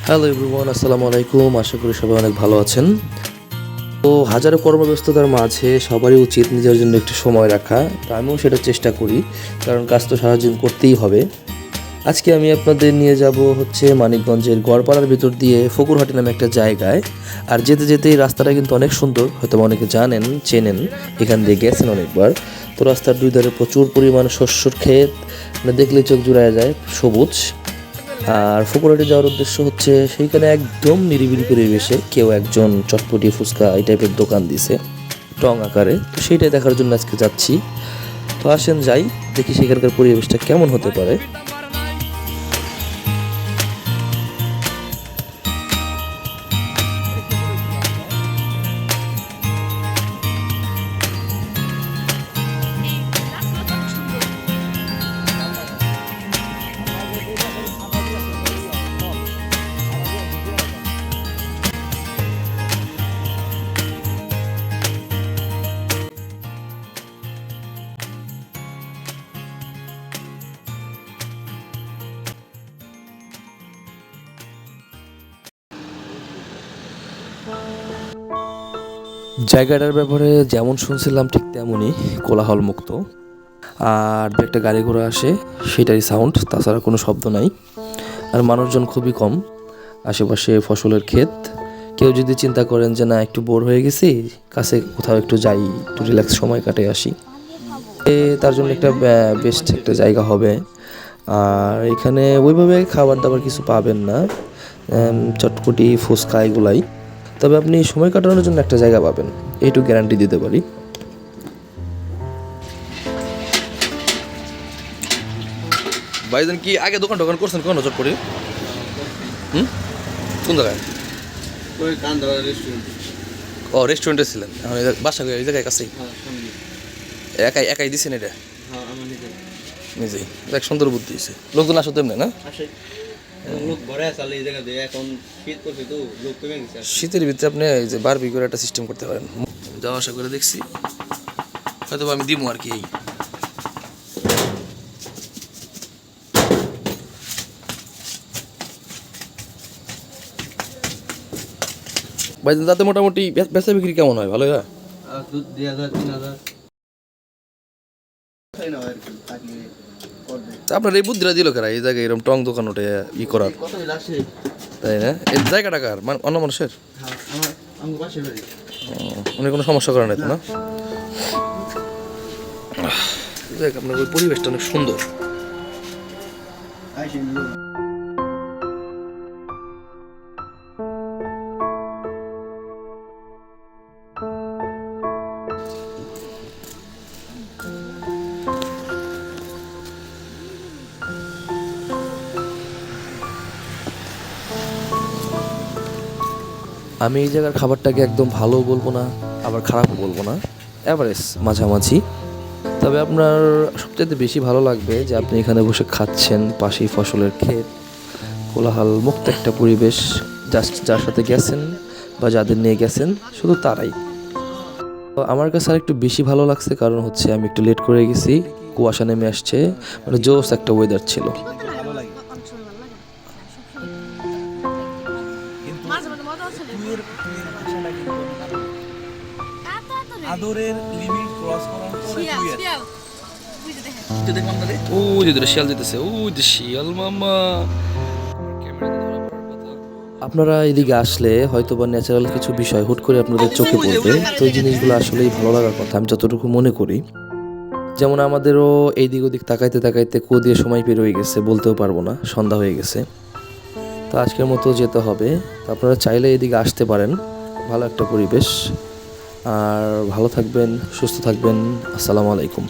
Hello everyone, আসসালামু আলাইকুম। আশা করি সবাই অনেক ভালো আছেন। তো হাজারো কর্মব্যস্ততার মাঝে সবারই উচিত নিজের জন্য একটু সময় রাখা। তো আমিও সেটা চেষ্টা করি, কারণ কাজ তো সারাদিন করতেই হবে। আজকে আমি আপনাদের নিয়ে যাব হচ্ছে মানিকগঞ্জের গড়পাড়ার ভিতর দিয়ে ফকুরহাটি নামে একটা জায়গায়। আর যেতে যেতে এই রাস্তাটা কিন্তু অনেক সুন্দর, হয়তো অনেকে জানেন, চেনেন, এখান দিয়ে গেছেন অনেকবার। তো রাস্তার দুই ধারে প্রচুর পরিমাণ শস্যর ক্ষেত, মানে দেখলেই চোখ জুড়ায় যায়, সবুজ। আর ফকুরহাটে যাওয়ার উদ্দেশ্য হচ্ছে সেইখানে একদম নিরিবিলি পরিবেশে কেউ একজন চটপটি ফুচকা এই টাইপের দোকান দিছে টং আকারে। তো সেইটাই দেখার জন্য আজকে যাচ্ছি। তো আসেন যাই, দেখি সেখানকার পরিবেশটা কেমন হতে পারে। জায়গাটার ব্যাপারে যেমন শুনছিলাম ঠিক তেমনই কোলাহল মুক্ত। আর দু একটা গাড়ি ঘোড়া আসে, সেটারই সাউন্ড, তাছাড়া কোনো শব্দ নাই। আর মানুষজন খুবই কম। আশেপাশে ফসলের ক্ষেত। কেউ যদি চিন্তা করেন যে না, একটু বোর হয়ে গেছি, কাছে কোথাও একটু যাই, একটু রিল্যাক্স সময় কাটে আসি, তার জন্য একটা বেস্ট একটা জায়গা হবে। আর এখানে ওইভাবে খাবার দাবার কিছু পাবেন না, চটপটি ফুচকা এগুলাই। তবে আপনি সময় কাটানোর জন্য একটা জায়গা পাবেন, এইটুকু গ্যারান্টি দিতে পারি। ভাইজান কি আগে দোকান টোকান করছেন কোনো চটপটি? হুম, কোন জায়গায়? ওই কান্দারা রেস্টুরেন্ট। ও, রেস্টুরেন্টে ছিলেন, এখন বাসা এই জায়গায় কাছেই? একাই একাই দিছেন এটা? হ্যাঁ, আমার নিজেই। দেখ, সুন্দর বুদ্ধি দিয়েছে। লোকজন আসো তেমনি না? লোক ঘরে আসলে এই জায়গা দিয়ে এখন শীত করছে তো লোক কমে গেছে। শীতের ভিতরে আপনি এই যে বারবি করে একটা সিস্টেম করতে পারেন। যাওয়া আসা করে দেখছি, হয়তো আমি দিমু আর কি। এই ভাই, তাতে মোটামুটি বেচা বিক্রি কেমন হয়? ভালো হয়? 2000 3000 আপনার এই বুদ্ধিটা দিল কেরা এই জায়গায় এরকম টং দোকান ওঠে ই করার? তাই না? এই জায়গাটা কার, অন্য মানুষের? উনি কোনো সমস্যা করে নাই তো না? দেখ, আপনার ওই পরিবেশটা অনেক সুন্দর। আমি এই জায়গার খাবারটাকে একদম ভালো বলবো না, আবার খারাপও বলবো না, অ্যাভারেজ, মাঝামাঝি। তবে আপনার সবচেয়ে বেশি ভালো লাগবে যে আপনি এখানে বসে খাচ্ছেন, পাশেই ফসলের ক্ষেত, কোলাহল মুক্ত একটা পরিবেশ। জাস্ট যার সাথে গেছেন বা যাদের নিয়ে গেছেন শুধু তারাই। তো আমার কাছে আর একটু বেশি ভালো লাগছে, কারণ হচ্ছে আমি একটু লেট করে গেছি, কুয়াশা নেমে আসছে, মানে জোস একটা ওয়েদার ছিল। আদরের লিমিট ক্রস করা হচ্ছে ও যে শিয়াল যেতেছে, ও যে শিয়াল মামা। আপনারা এদিকে আসলে হয়তো বা ন্যাচারাল কিছু বিষয় হুট করে আপনাদের চোখে পড়বে। তো এই জিনিসগুলো আসলেই ভালো লাগার কথা, আমি যতটুকু মনে করি। যেমন আমাদেরও এইদিক ওদিক তাকাইতে তাকাইতে দিয়ে সময় বের হয়ে গেছে, বলতেও পারবো না, সন্ধ্যা হয়ে গেছে। তো আজকের মতো যেতে হবে। তো আপনারা চাইলে এদিকে আসতে পারেন, ভালো একটা পরিবেশ। আর ভালো থাকবেন, সুস্থ থাকবেন। আসসালামু আলাইকুম।